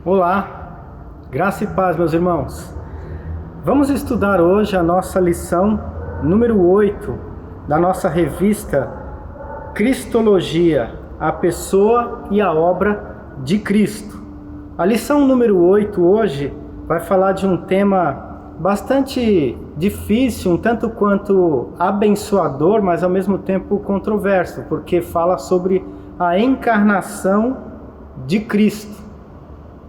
Olá, graça e paz, meus irmãos. Vamos estudar hoje a nossa lição número 8 da nossa revista Cristologia, a pessoa e a obra de Cristo. A lição número 8 hoje vai falar de um tema bastante difícil, um tanto quanto abençoador, mas ao mesmo tempo controverso, porque fala sobre a encarnação de Cristo.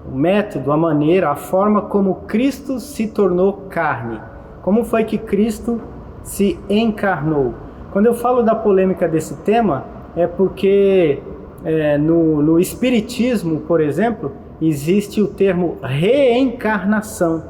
O método, a maneira, a forma como Cristo se tornou carne. Como foi que Cristo se encarnou? Quando eu falo da polêmica desse tema, é porque no Espiritismo, por exemplo, existe o termo reencarnação.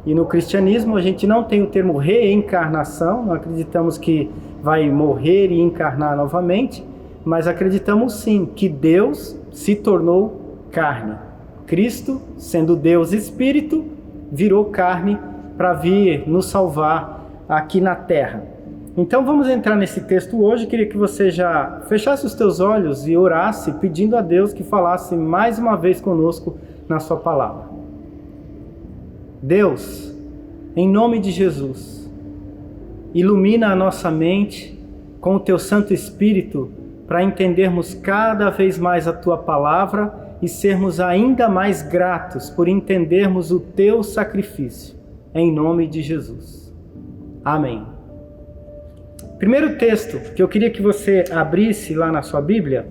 E no cristianismo a gente não tem o termo reencarnação, não acreditamos que vai morrer e encarnar novamente, mas acreditamos sim que Deus se tornou carne. Cristo, sendo Deus Espírito, virou carne para vir nos salvar aqui na terra. Então vamos entrar nesse texto hoje. Queria que você já fechasse os teus olhos e orasse, pedindo a Deus que falasse mais uma vez conosco na sua palavra. Deus, em nome de Jesus, ilumina a nossa mente com o teu Santo Espírito para entendermos cada vez mais a tua palavra e sermos ainda mais gratos por entendermos o teu sacrifício, em nome de Jesus. Amém. Primeiro texto que eu queria que você abrisse lá na sua Bíblia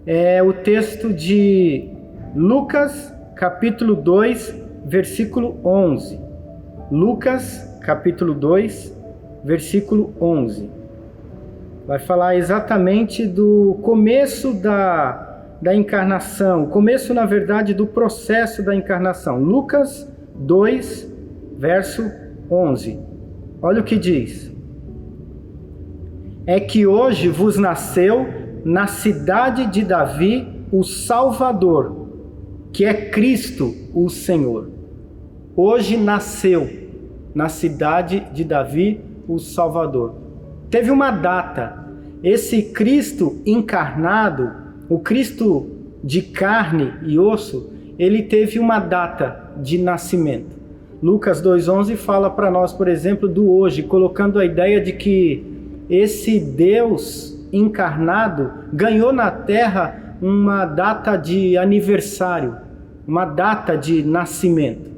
é o texto de Lucas, capítulo 2, versículo 11. Lucas, capítulo 2, versículo 11. Vai falar exatamente do começo da encarnação, começo, na verdade, do processo da encarnação. Lucas 2, verso 11. Olha o que diz. É que hoje vos nasceu na cidade de Davi o Salvador, que é Cristo o Senhor. Hoje nasceu na cidade de Davi o Salvador. Teve uma data. Esse Cristo encarnado, o Cristo de carne e osso, ele teve uma data de nascimento. Lucas 2,11 fala para nós, por exemplo, do hoje, colocando a ideia de que esse Deus encarnado ganhou na terra uma data de aniversário, uma data de nascimento.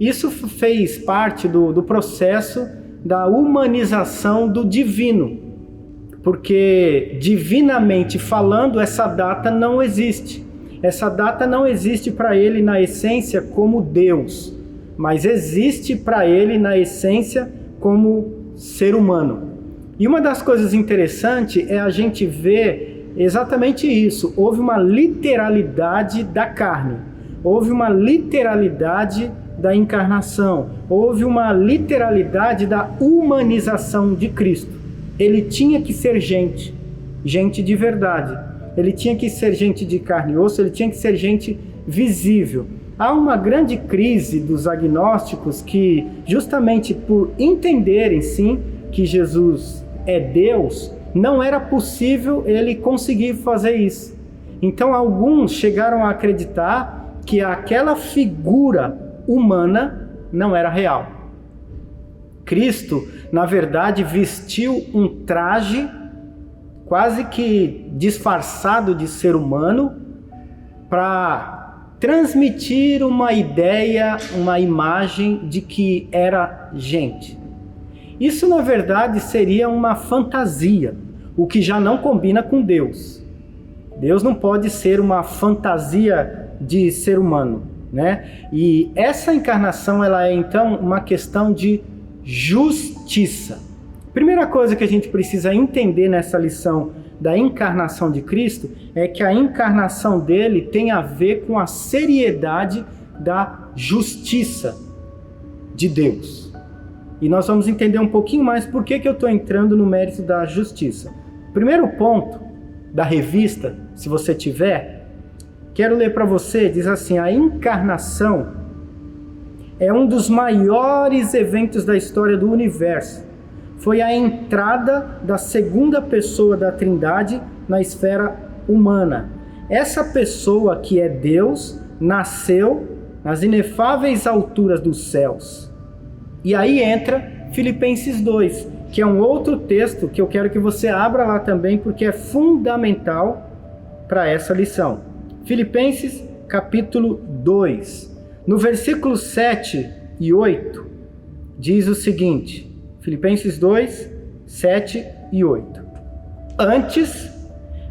Isso fez parte do processo da humanização do divino. Porque, divinamente falando, essa data não existe. Essa data não existe para ele na essência como Deus, mas existe para ele na essência como ser humano. E uma das coisas interessantes é a gente ver exatamente isso. Houve uma literalidade da carne, houve uma literalidade da encarnação, houve uma literalidade da humanização de Cristo. Ele tinha que ser gente de verdade. Ele tinha que ser gente de carne e osso, ele tinha que ser gente visível. Há uma grande crise dos agnósticos que, justamente por entenderem, sim, que Jesus é Deus, não era possível ele conseguir fazer isso. Então, alguns chegaram a acreditar que aquela figura humana não era real. Cristo, na verdade, vestiu um traje quase que disfarçado de ser humano para transmitir uma ideia, uma imagem de que era gente. Isso, na verdade, seria uma fantasia, o que já não combina com Deus. Deus não pode ser uma fantasia de ser humano, né? E essa encarnação, ela é então uma questão de justiça. Primeira coisa que a gente precisa entender nessa lição da encarnação de Cristo é que a encarnação dele tem a ver com a seriedade da justiça de Deus. E nós vamos entender um pouquinho mais por que eu estou entrando no mérito da justiça. Primeiro ponto da revista, se você tiver, quero ler para você, diz assim: a encarnação é um dos maiores eventos da história do universo. Foi a entrada da segunda pessoa da Trindade na esfera humana. Essa pessoa que é Deus nasceu nas inefáveis alturas dos céus. E aí entra Filipenses 2, que é um outro texto que eu quero que você abra lá também, porque é fundamental para essa lição. Filipenses capítulo 2, no versículo 7 e 8, diz o seguinte, Filipenses 2, 7 e 8. Antes,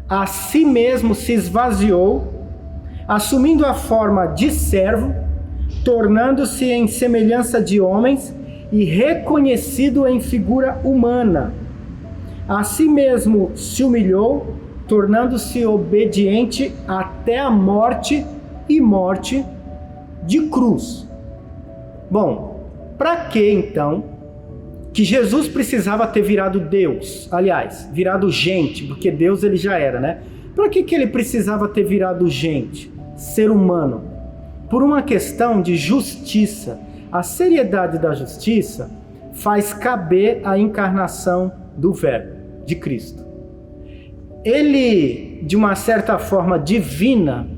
a si mesmo se esvaziou, assumindo a forma de servo, tornando-se em semelhança de homens e reconhecido em figura humana. A si mesmo se humilhou, tornando-se obediente até a morte e morte de cruz. Bom, para que então que Jesus precisava ter virado Deus? Aliás, virado gente, porque Deus ele já era, né? Para que ele precisava ter virado gente, ser humano? Por uma questão de justiça. A seriedade da justiça faz caber a encarnação do Verbo, de Cristo. Ele, de uma certa forma divina,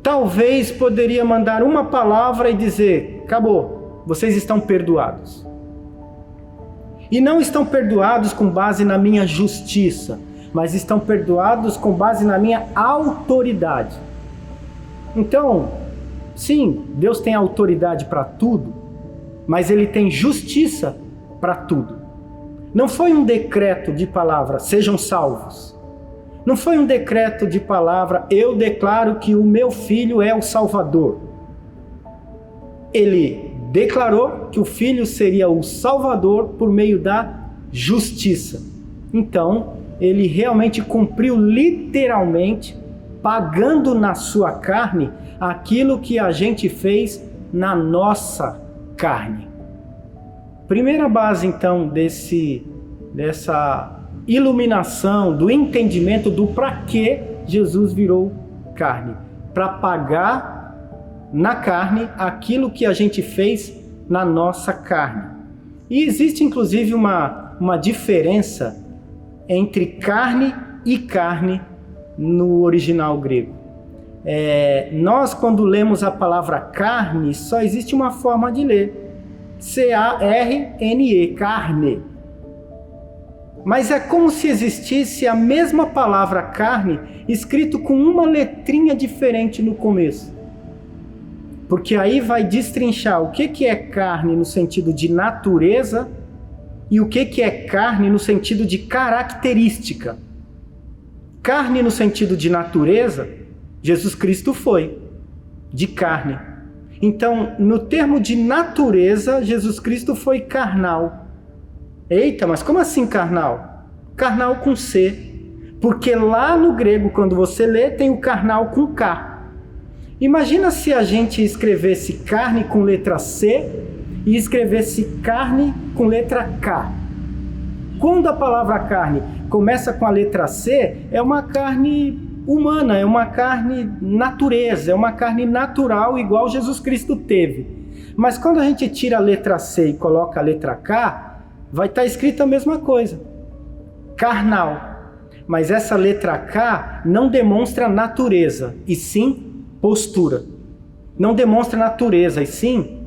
talvez poderia mandar uma palavra e dizer, acabou, vocês estão perdoados. E não estão perdoados com base na minha justiça, mas estão perdoados com base na minha autoridade. Então, sim, Deus tem autoridade para tudo, mas Ele tem justiça para tudo. Não foi um decreto de palavra, sejam salvos. Não foi um decreto de palavra, eu declaro que o meu filho é o Salvador. Ele declarou que o filho seria o Salvador por meio da justiça. Então, ele realmente cumpriu literalmente, pagando na sua carne aquilo que a gente fez na nossa carne. Primeira base, então, dessa iluminação, do entendimento do para que Jesus virou carne. Para pagar na carne aquilo que a gente fez na nossa carne. E existe, inclusive, uma diferença entre carne e carne no original grego. Nós, quando lemos a palavra carne, só existe uma forma de ler. C-A-R-N-E, carne. Mas é como se existisse a mesma palavra carne, escrito com uma letrinha diferente no começo. Porque aí vai destrinchar o que é carne no sentido de natureza e o que é carne no sentido de característica. Carne no sentido de natureza, Jesus Cristo foi de carne. Então, no termo de natureza, Jesus Cristo foi carnal. Eita, mas como assim carnal? Carnal com C. Porque lá no grego, quando você lê, tem o carnal com K. Imagina se a gente escrevesse carne com letra C e escrevesse carne com letra K. Quando a palavra carne começa com a letra C, é uma carne humana, é uma carne natureza, é uma carne natural igual Jesus Cristo teve. Mas quando a gente tira a letra C e coloca a letra K, vai estar escrito a mesma coisa, carnal. Mas essa letra K não demonstra natureza, e sim postura. Não demonstra natureza, e sim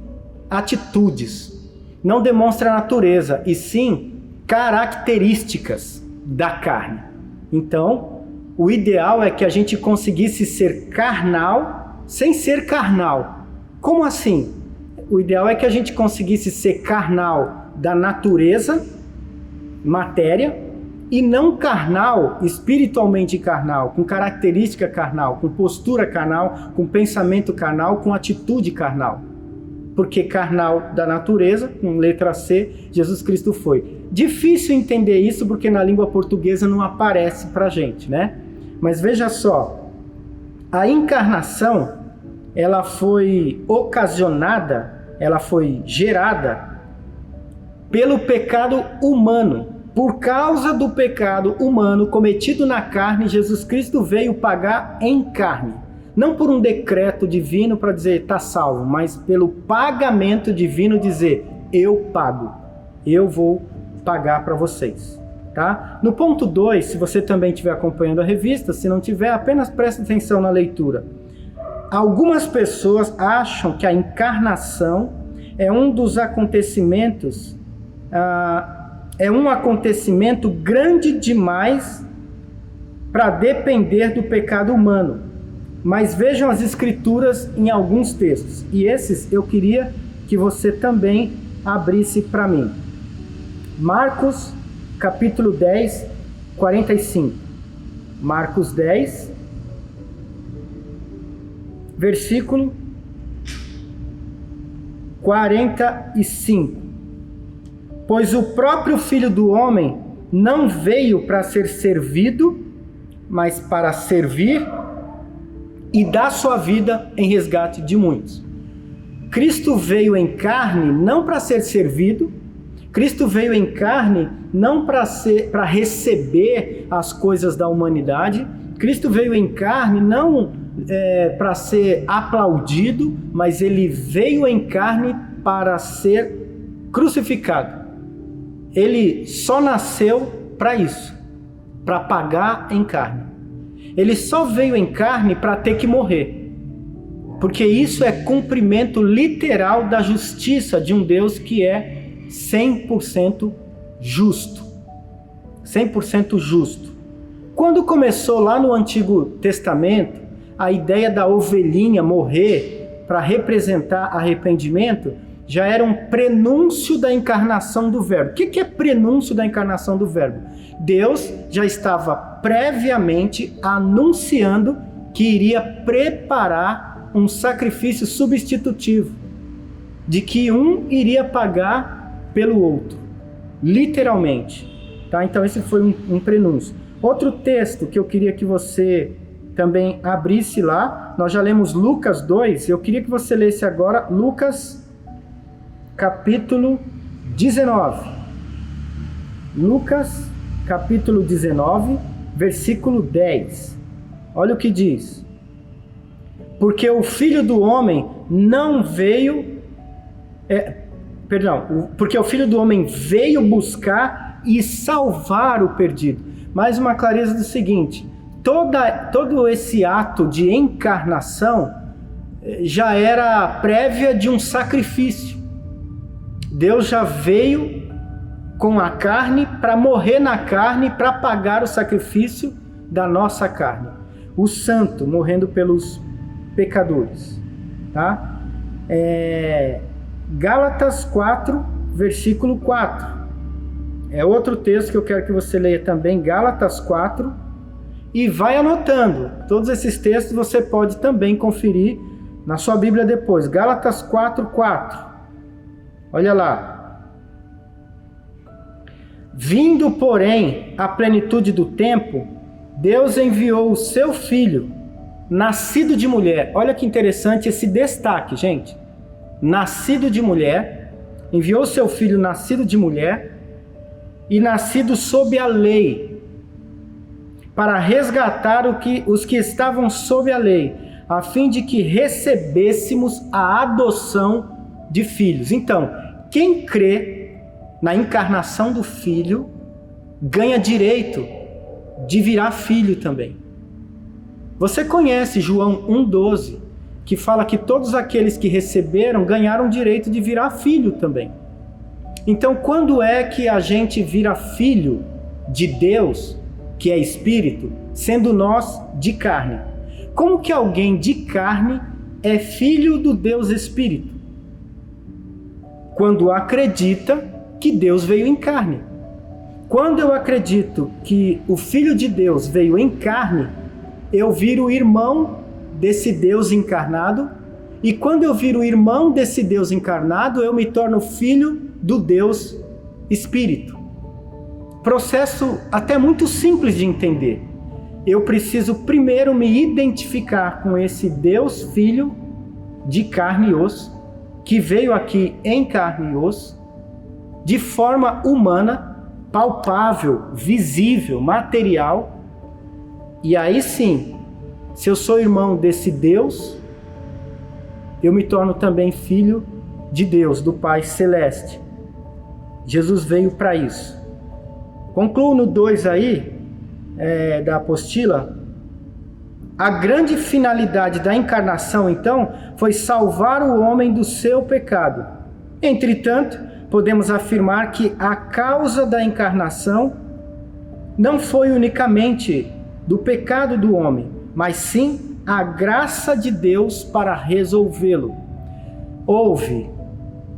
atitudes. Não demonstra natureza, e sim características da carne. Então, o ideal é que a gente conseguisse ser carnal sem ser carnal. Como assim? O ideal é que a gente conseguisse ser carnal da natureza, matéria, e não carnal, espiritualmente carnal, com característica carnal, com postura carnal, com pensamento carnal, com atitude carnal. Porque carnal da natureza, com letra C, Jesus Cristo foi. Difícil entender isso porque na língua portuguesa não aparece pra gente, né? Mas veja só, a encarnação, ela foi ocasionada, ela foi gerada pelo pecado humano. Por causa do pecado humano cometido na carne, Jesus Cristo veio pagar em carne. Não por um decreto divino para dizer, está salvo, mas pelo pagamento divino dizer, eu pago, eu vou pagar para vocês. Tá? No ponto 2, se você também estiver acompanhando a revista, se não tiver, apenas preste atenção na leitura. Algumas pessoas acham que a encarnação é um dos acontecimentos, é um acontecimento grande demais para depender do pecado humano. Mas vejam as escrituras em alguns textos. E esses eu queria que você também abrisse para mim. Marcos, capítulo 10, 45. Marcos 10, versículo 45. Pois o próprio Filho do Homem não veio para ser servido, mas para servir e dar sua vida em resgate de muitos. Cristo veio em carne não para ser servido, Cristo veio em carne não para receber as coisas da humanidade, Cristo veio em carne não para ser aplaudido, mas ele veio em carne para ser crucificado. Ele só nasceu para isso, para pagar em carne. Ele só veio em carne para ter que morrer, porque isso é cumprimento literal da justiça de um Deus que é 100% justo. 100% justo. Quando começou lá no Antigo Testamento, a ideia da ovelhinha morrer para representar arrependimento já era um prenúncio da encarnação do Verbo. O que é prenúncio da encarnação do Verbo? Deus já estava previamente anunciando que iria preparar um sacrifício substitutivo, de que um iria pagar pelo outro, literalmente. Tá? Então esse foi um prenúncio. Outro texto que eu queria que você também abrisse lá, nós já lemos Lucas 2, eu queria que você lesse agora Lucas capítulo 19. Lucas capítulo 19, versículo 10. Olha o que diz. Porque o Filho do Homem não veio... porque o Filho do Homem veio buscar e salvar o perdido. Mais uma clareza do seguinte: todo esse ato de encarnação já era prévia de um sacrifício. Deus já veio com a carne para morrer na carne, para pagar o sacrifício da nossa carne. O santo morrendo pelos pecadores. Tá? Gálatas 4, versículo 4. É outro texto que eu quero que você leia também, Gálatas 4, e vai anotando. Todos esses textos você pode também conferir na sua Bíblia depois. Gálatas 4, 4. Olha lá. Vindo, porém, a plenitude do tempo, Deus enviou o seu Filho, nascido de mulher. Olha que interessante esse destaque, gente. Nascido de mulher, enviou o seu Filho nascido de mulher e nascido sob a lei, para resgatar os que estavam sob a lei, a fim de que recebêssemos a adoção de filhos. Então, quem crê na encarnação do Filho ganha direito de virar filho também. Você conhece João 1,12, que fala que todos aqueles que receberam ganharam direito de virar filho também. Então, quando é que a gente vira filho de Deus, que é Espírito, sendo nós de carne? Como que alguém de carne é filho do Deus Espírito? Quando acredita que Deus veio em carne. Quando eu acredito que o Filho de Deus veio em carne, eu viro irmão desse Deus encarnado, e quando eu viro irmão desse Deus encarnado, eu me torno filho do Deus Espírito. Processo até muito simples de entender. Eu preciso primeiro me identificar com esse Deus Filho de carne e osso, que veio aqui em carne e osso, de forma humana, palpável, visível, material. E aí sim, se eu sou irmão desse Deus, eu me torno também filho de Deus, do Pai Celeste. Jesus veio para isso. Concluo no 2 aí, da apostila, A grande finalidade da encarnação, então, foi salvar o homem do seu pecado. Entretanto, podemos afirmar que a causa da encarnação não foi unicamente do pecado do homem, mas sim a graça de Deus para resolvê-lo. Houve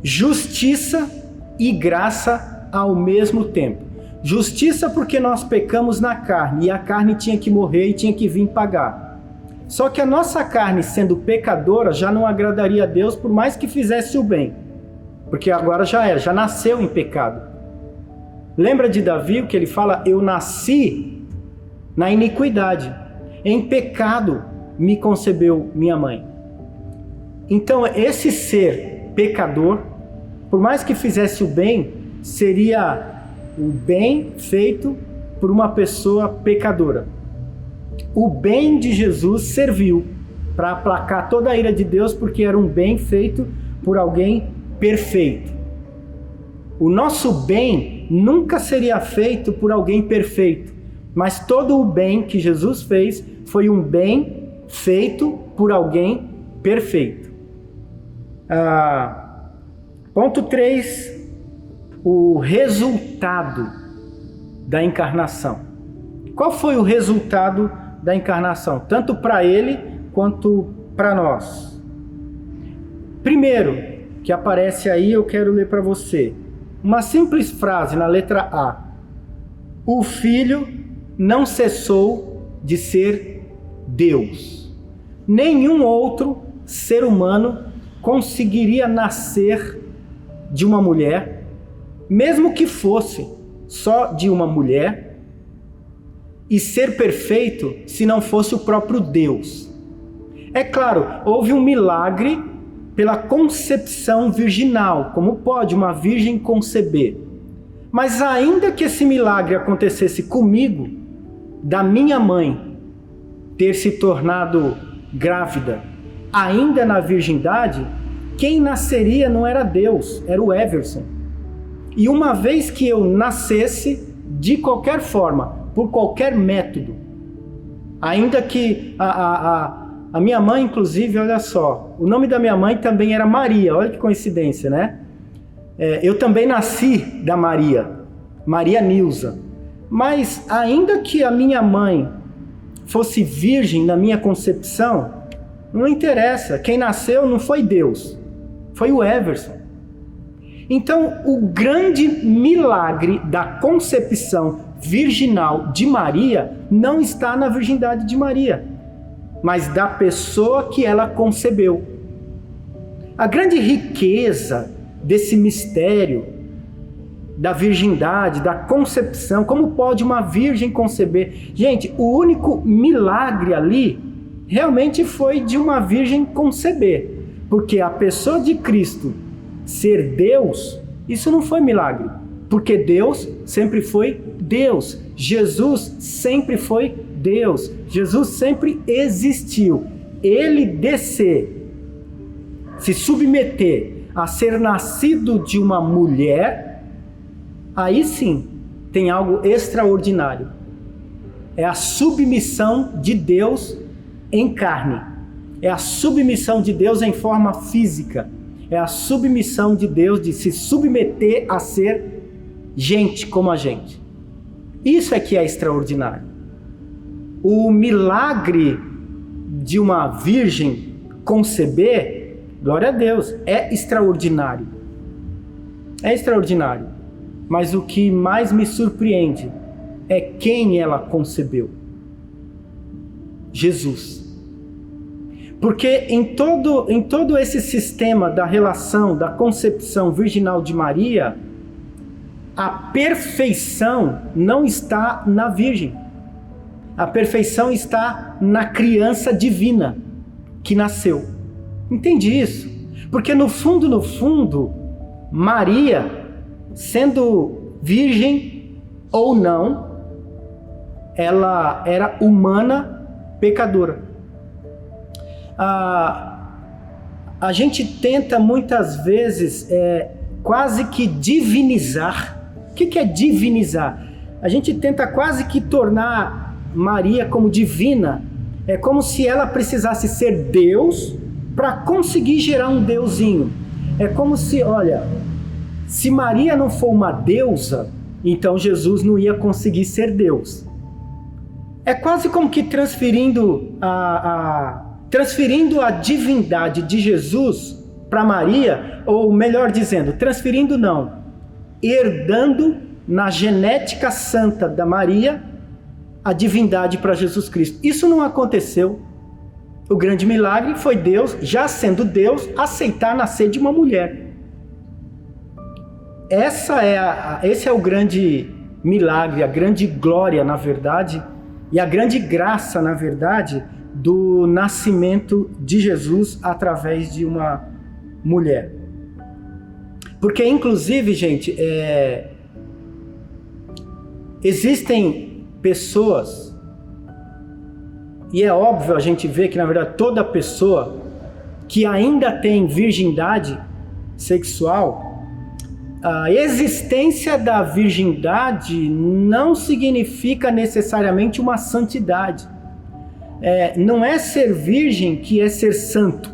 justiça e graça ao mesmo tempo. Justiça porque nós pecamos na carne e a carne tinha que morrer e tinha que vir pagar. Só que a nossa carne, sendo pecadora, já não agradaria a Deus por mais que fizesse o bem. Porque agora já nasceu em pecado. Lembra de Davi, o que ele fala? Eu nasci na iniquidade. Em pecado me concebeu minha mãe. Então esse ser pecador, por mais que fizesse o bem, seria o bem feito por uma pessoa pecadora. O bem de Jesus serviu para aplacar toda a ira de Deus, porque era um bem feito por alguém perfeito. O nosso bem nunca seria feito por alguém perfeito, mas todo o bem que Jesus fez foi um bem feito por alguém perfeito. Ponto 3, o resultado da encarnação. Qual foi o resultado da encarnação, tanto para ele quanto para nós? Primeiro, que aparece aí, eu quero ler para você. Uma simples frase na letra A. O Filho não cessou de ser Deus. Nenhum outro ser humano conseguiria nascer de uma mulher, mesmo que fosse só de uma mulher, e ser perfeito se não fosse o próprio Deus. É claro, houve um milagre pela concepção virginal, como pode uma virgem conceber. Mas ainda que esse milagre acontecesse comigo, da minha mãe ter se tornado grávida, ainda na virgindade, quem nasceria não era Deus, era o Everson. E uma vez que eu nascesse, de qualquer forma, por qualquer método, ainda que a minha mãe, inclusive, olha só, o nome da minha mãe também era Maria, olha que coincidência, né? Eu também nasci da Maria Nilza, mas ainda que a minha mãe fosse virgem na minha concepção, não interessa, quem nasceu não foi Deus, foi o Everson. Então, o grande milagre da concepção virginal de Maria não está na virgindade de Maria, mas da pessoa que ela concebeu. A grande riqueza desse mistério da virgindade, da concepção, como pode uma virgem conceber? Gente, o único milagre ali realmente foi de uma virgem conceber, porque a pessoa de Cristo ser Deus, isso não foi milagre, porque Deus sempre foi Deus, Jesus sempre foi Deus, Jesus sempre existiu. Ele descer, se submeter a ser nascido de uma mulher, aí sim tem algo extraordinário. É a submissão de Deus em carne, é a submissão de Deus em forma física, é a submissão de Deus de se submeter a ser gente como a gente. Isso é que é extraordinário. O milagre de uma virgem conceber, glória a Deus, é extraordinário. É extraordinário. Mas o que mais me surpreende é quem ela concebeu. Jesus. Porque em todo esse sistema da relação, da concepção virginal de Maria, a perfeição não está na virgem. A perfeição está na criança divina que nasceu. Entende isso? Porque no fundo, Maria, sendo virgem ou não, ela era humana pecadora. A gente tenta muitas vezes quase que divinizar. O que é divinizar? A gente tenta quase que tornar Maria como divina, É como se ela precisasse ser Deus para conseguir gerar um deusinho. É como se, olha, se Maria não for uma deusa, então Jesus não ia conseguir ser Deus. É quase como que transferindo a divindade de Jesus para Maria, ou melhor dizendo, transferindo não, herdando na genética santa da Maria a divindade para Jesus Cristo. Isso não aconteceu. O grande milagre foi Deus, já sendo Deus, aceitar nascer de uma mulher. Esse é o grande milagre, a grande glória, na verdade, e a grande graça, na verdade, do nascimento de Jesus através de uma mulher. Porque, inclusive, gente, existem pessoas, e é óbvio a gente ver que, na verdade, toda pessoa que ainda tem virgindade sexual, a existência da virgindade não significa necessariamente uma santidade. Não é ser virgem que é ser santo.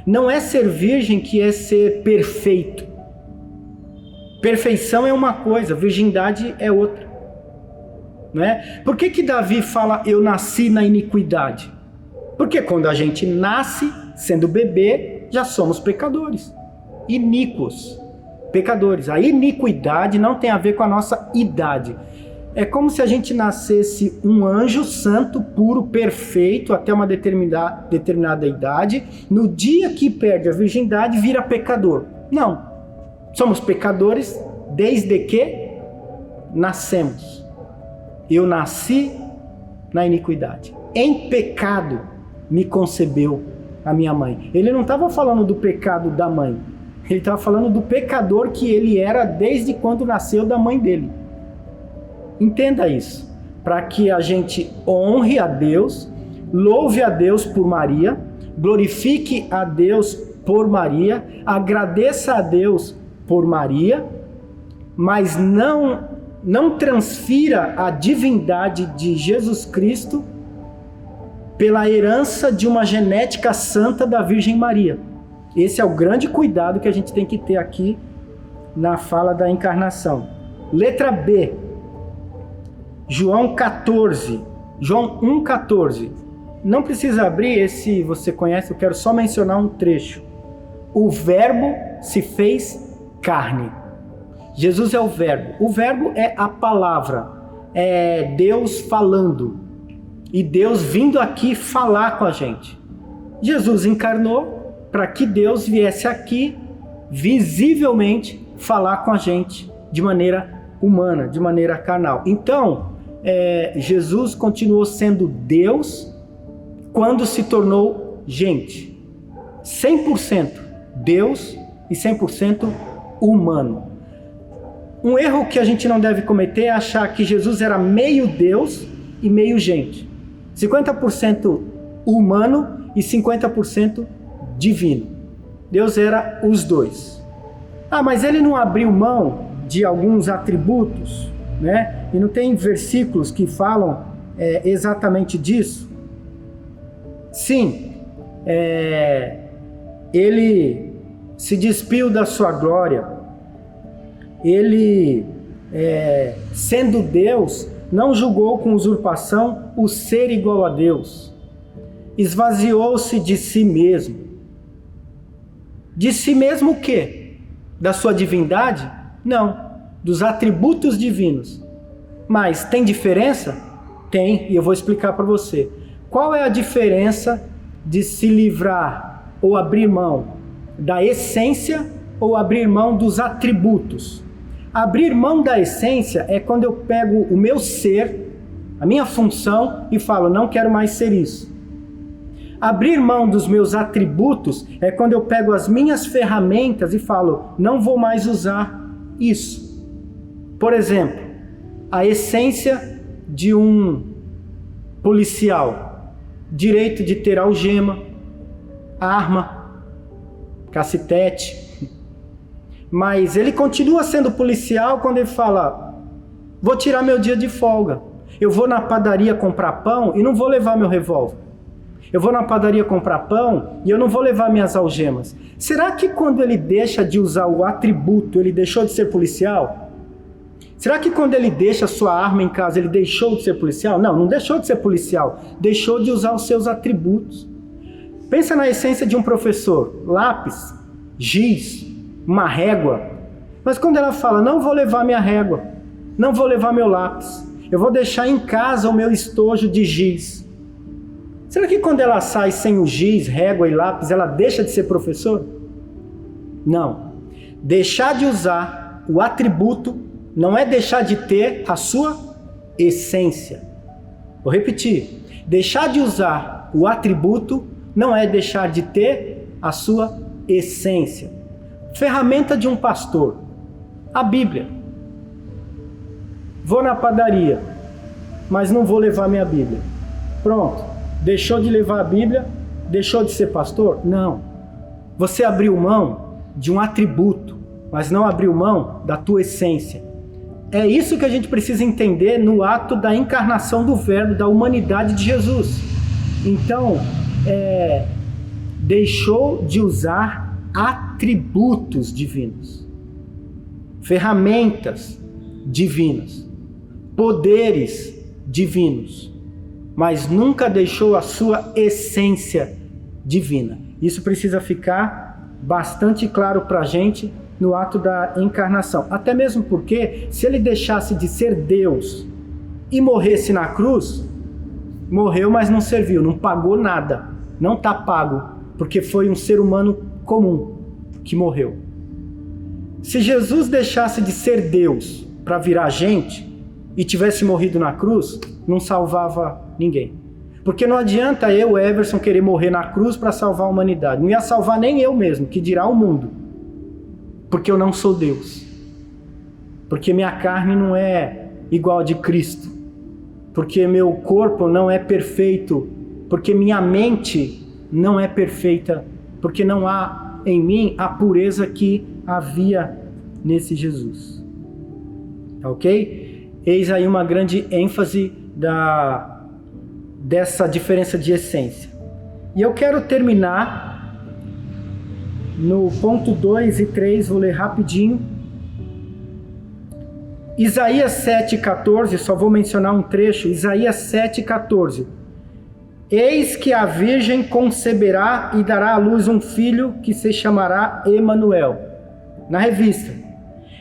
Não é ser virgem que é ser perfeito. Perfeição é uma coisa, virgindade é outra. Não é? Por que Davi fala, eu nasci na iniquidade? Porque quando a gente nasce, sendo bebê, já somos pecadores. Iníquos. Pecadores. A iniquidade não tem a ver com a nossa idade. É como se a gente nascesse um anjo santo, puro, perfeito, até uma determinada idade. No dia que perde a virgindade, vira pecador. Não. Somos pecadores desde que nascemos. Eu nasci na iniquidade. Em pecado me concebeu a minha mãe. Ele não estava falando do pecado da mãe. Ele estava falando do pecador que ele era desde quando nasceu da mãe dele. Entenda isso. Para que a gente honre a Deus, louve a Deus por Maria, glorifique a Deus por Maria, agradeça a Deus por Maria, mas não transfira a divindade de Jesus Cristo pela herança de uma genética santa da Virgem Maria. Esse é o grande cuidado que a gente tem que ter aqui na fala da encarnação. Letra B. João 14. João 1,14. Não precisa abrir, esse você conhece, eu quero só mencionar um trecho. O Verbo se fez carne. Jesus é o Verbo. O Verbo é a palavra. É Deus falando. E Deus vindo aqui falar com a gente. Jesus encarnou para que Deus viesse aqui visivelmente falar com a gente de maneira humana, de maneira carnal. Então, Jesus continuou sendo Deus quando se tornou gente. 100% Deus e 100% humano. Um erro que a gente não deve cometer é achar que Jesus era meio Deus e meio gente. 50% humano e 50% divino. Deus era os dois. Mas ele não abriu mão de alguns atributos, né? E não tem versículos que falam exatamente disso? Sim, ele se despiu da sua glória. Ele, sendo Deus, não julgou com usurpação o ser igual a Deus. Esvaziou-se de si mesmo. De si mesmo o quê? Da sua divindade? Não, dos atributos divinos. Mas tem diferença? Tem, e eu vou explicar para você. Qual é a diferença de se livrar ou abrir mão da essência ou abrir mão dos atributos? Abrir mão da essência é quando eu pego o meu ser, a minha função, e falo, não quero mais ser isso. Abrir mão dos meus atributos é quando eu pego as minhas ferramentas e falo, não vou mais usar isso. Por exemplo, a essência de um policial, direito de ter algema, arma, cacetete, mas ele continua sendo policial quando ele fala, vou tirar meu dia de folga. Eu vou na padaria comprar pão e não vou levar meu revólver. Eu vou na padaria comprar pão e eu não vou levar minhas algemas. Será que quando ele deixa de usar o atributo, ele deixou de ser policial? Será que quando ele deixa a sua arma em casa, ele deixou de ser policial? Não, não deixou de ser policial. Deixou de usar os seus atributos. Pensa na essência de um professor. Lápis, giz, uma régua. Mas quando ela fala, não vou levar minha régua, não vou levar meu lápis, eu vou deixar em casa o meu estojo de giz. Será que quando ela sai sem o giz, régua e lápis, ela deixa de ser professor? Não. Deixar de usar o atributo não é deixar de ter a sua essência. Vou repetir. Deixar de usar o atributo não é deixar de ter a sua essência. Ferramenta de um pastor. A Bíblia. Vou na padaria, mas não vou levar minha Bíblia. Pronto. Deixou de levar a Bíblia? Deixou de ser pastor? Não. Você abriu mão de um atributo, mas não abriu mão da tua essência. É isso que a gente precisa entender no ato da encarnação do Verbo, da humanidade de Jesus. Então, deixou de usar atributos divinos, ferramentas divinas, poderes divinos, mas nunca deixou a sua essência divina. Isso precisa ficar bastante claro para a gente no ato da encarnação. Até mesmo porque, se ele deixasse de ser Deus e morresse na cruz, morreu, mas não serviu, não pagou nada, não está pago, porque foi um ser humano comum que morreu. Se Jesus deixasse de ser Deus para virar gente e tivesse morrido na cruz, não salvava ninguém. Porque não adianta eu, Everson, querer morrer na cruz para salvar a humanidade. Não ia salvar nem eu mesmo, que dirá o mundo. Porque eu não sou Deus. Porque minha carne não é igual a de Cristo. Porque meu corpo não é perfeito. Porque minha mente não é perfeita. Porque não há em mim a pureza que havia nesse Jesus. Ok? Eis aí uma grande ênfase dessa diferença de essência. E eu quero terminar no ponto 2 e 3, vou ler rapidinho. Isaías 7,14, só vou mencionar um trecho. Isaías 7,14. Eis que a virgem conceberá e dará à luz um filho que se chamará Emanuel. Na revista.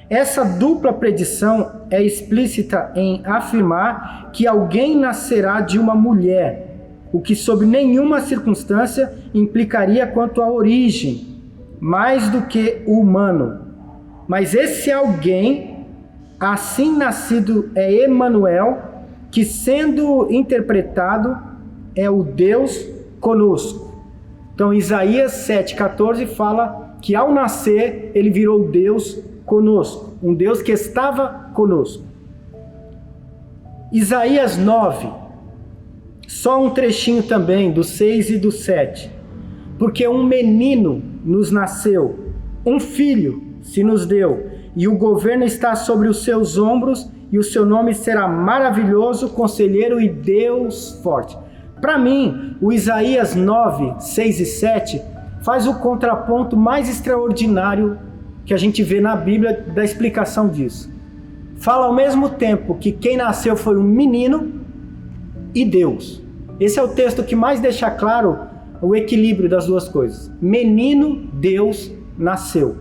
Essa dupla predição é explícita em afirmar que alguém nascerá de uma mulher, o que sob nenhuma circunstância implicaria quanto à origem, mais do que o humano. Mas esse alguém, assim nascido, é Emanuel, que sendo interpretado é o Deus conosco. Então Isaías 7,14 fala que ao nascer ele virou Deus conosco, um Deus que estava conosco. Isaías 9, só um trechinho também, do 6 e do 7. Porque um menino nos nasceu, um filho se nos deu, e o governo está sobre os seus ombros, e o seu nome será maravilhoso, conselheiro e Deus forte. Para mim, o Isaías 9, 6 e 7 faz o contraponto mais extraordinário que a gente vê na Bíblia da explicação disso. Fala ao mesmo tempo que quem nasceu foi um menino e Deus. Esse é o texto que mais deixa claro o equilíbrio das duas coisas. Menino, Deus nasceu.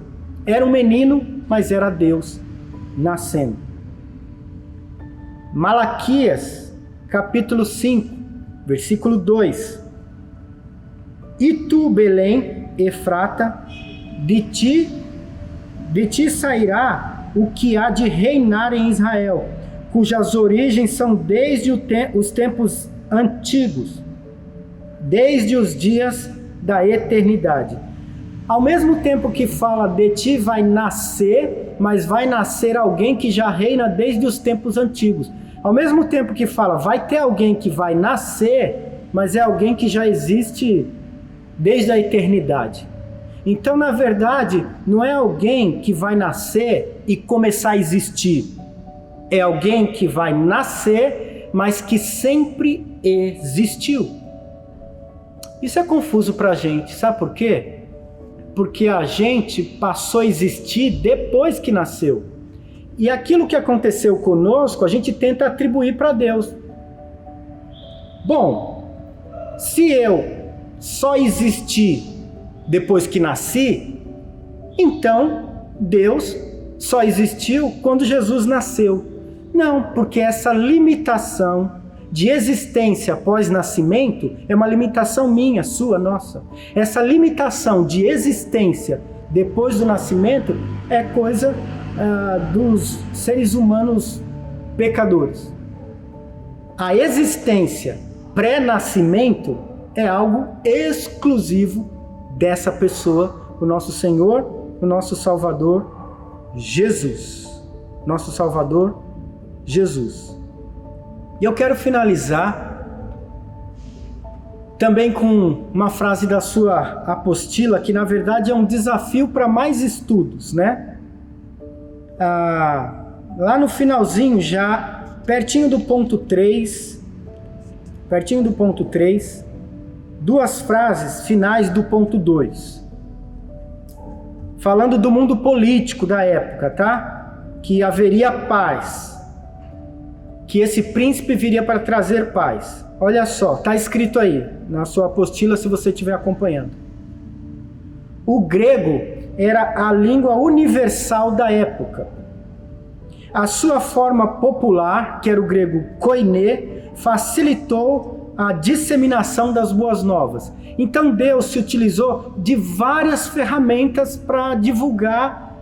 Era um menino, mas era Deus nascendo. Malaquias, capítulo 5, versículo 2. E tu, Belém, Efrata, de ti sairá o que há de reinar em Israel, cujas origens são desde os tempos antigos, desde os dias da eternidade. Ao mesmo tempo que fala de ti vai nascer, mas vai nascer alguém que já reina desde os tempos antigos. Ao mesmo tempo que fala vai ter alguém que vai nascer, mas é alguém que já existe desde a eternidade. Então, na verdade, não é alguém que vai nascer e começar a existir. É alguém que vai nascer, mas que sempre existiu. Isso é confuso para a gente, sabe por quê? Porque a gente passou a existir depois que nasceu. E aquilo que aconteceu conosco, a gente tenta atribuir para Deus. Bom, se eu só existi depois que nasci, então Deus só existiu quando Jesus nasceu. Não, porque essa limitação de existência após nascimento é uma limitação minha, sua, nossa. Essa limitação de existência depois do nascimento é coisa dos seres humanos pecadores. A existência pré-nascimento é algo exclusivo dessa pessoa, o nosso Senhor, o nosso Salvador, Jesus. Nosso Salvador, Jesus. E eu quero finalizar também com uma frase da sua apostila, que na verdade é um desafio para mais estudos, né? Lá no finalzinho já, pertinho do ponto 3, duas frases finais do ponto 2. Falando do mundo político da época, tá? Que haveria paz. Que esse príncipe viria para trazer paz. Olha só, está escrito aí na sua apostila se você estiver acompanhando. O grego era a língua universal da época. A sua forma popular, que era o grego koiné, facilitou a disseminação das boas novas. Então Deus se utilizou de várias ferramentas para divulgar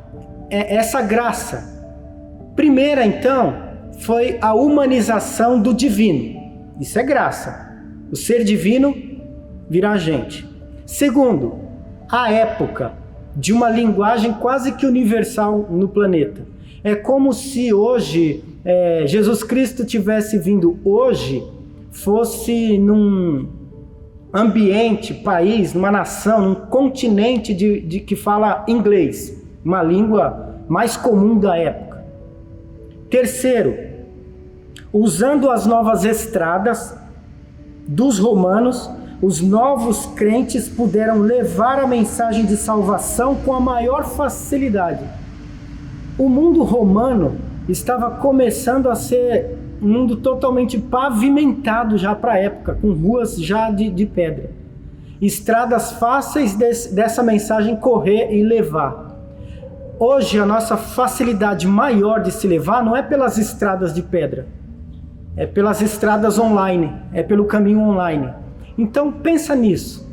essa graça. Primeira, então, foi a humanização do divino. Isso é graça. O ser divino virar gente. Segundo, a época de uma linguagem quase que universal no planeta. É como se hoje Jesus Cristo tivesse vindo hoje, fosse num ambiente, país, numa nação, num continente de que fala inglês, uma língua mais comum da época. Terceiro, usando as novas estradas dos romanos, os novos crentes puderam levar a mensagem de salvação com a maior facilidade. O mundo romano estava começando a ser um mundo totalmente pavimentado já para a época, com ruas já de pedra. Estradas fáceis dessa mensagem correr e levar. Hoje a nossa facilidade maior de se levar não é pelas estradas de pedra, é pelas estradas online, é pelo caminho online. Então pensa nisso,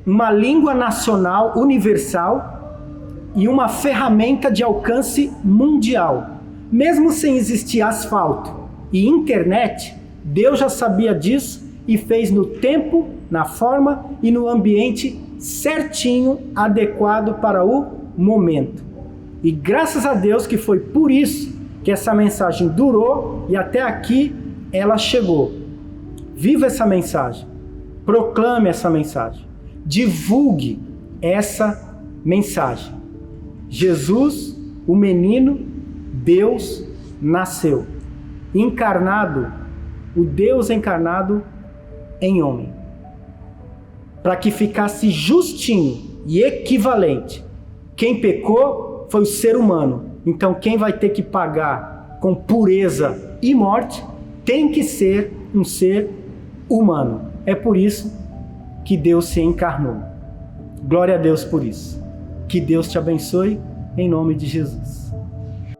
uma língua nacional universal e uma ferramenta de alcance mundial. Mesmo sem existir asfalto e internet, Deus já sabia disso e fez no tempo, na forma e no ambiente certinho, adequado para o momento. E graças a Deus que foi por isso que essa mensagem durou e até aqui ela chegou. Viva essa mensagem, proclame essa mensagem, divulgue essa mensagem. Jesus, o menino, Deus nasceu, encarnado, o Deus encarnado em homem, para que ficasse justinho e equivalente. Quem pecou foi o ser humano, então quem vai ter que pagar com pureza e morte tem que ser um ser humano. É por isso que Deus se encarnou. Glória a Deus por isso. Que Deus te abençoe em nome de Jesus.